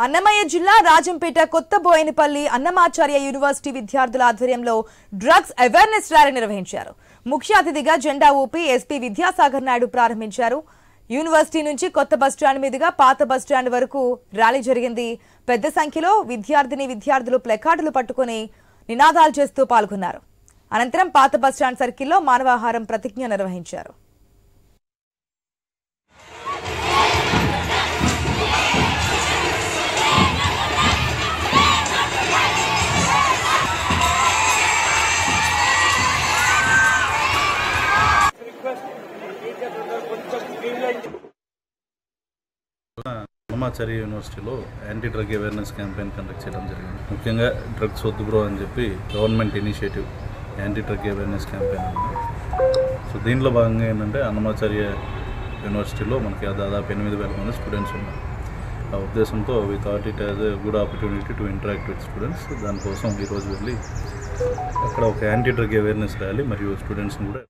అన్నమయ్య జిల్లా రాజంపేట కొత్తబోయినపల్లి అన్నమాచార్య యూనివర్సిటీ విద్యార్థుల ఆధ్వర్యంలో డ్రగ్స్ అవేర్నెస్ ర్యాలీ నిర్వహించారు. ముఖ్య అతిథిగా జెండా ఊపి ఎస్పీ విద్యాసాగర్ నాయుడు ప్రారంభించారు. యూనివర్సిటీ నుంచి కొత్త బస్టాండ్ మీదుగా పాత బస్టాండ్ వరకు ర్యాలీ జరిగింది. పెద్ద సంఖ్యలో విద్యార్థులు ప్లకార్డులు పట్టుకుని నినాదాలు చేస్తూ పాల్గొన్నారు. అనంతరం పాత బస్టాండ్ సర్కిల్లో మానవాహారం ప్రతిజ్ఞ నిర్వహించారు. అన్నమాచార్య యూనివర్సిటీలో anti drug awareness campaign conduct చేయడం జరిగింది. ముఖ్యంగా డ్రగ్స్ వద్దు బ్రో అని చెప్పి government initiative anti drug awareness campaign ఉంది. సో దీంట్లో భాగంగా ఏంటంటే అన్నమాచార్య యూనివర్సిటీలో మనకి దాదాపు 8,000 మంది స్టూడెంట్స్ ఉన్నారు. ఆ ఉద్దేశంతో we thought it as a good opportunity to interact with students. దానికోసం ఈరోజు వెళ్ళి అక్కడ ఒక యాంటీ డ్రగ్ అవేర్నెస్ ర్యాలీ మరియు స్టూడెంట్స్ని కూడా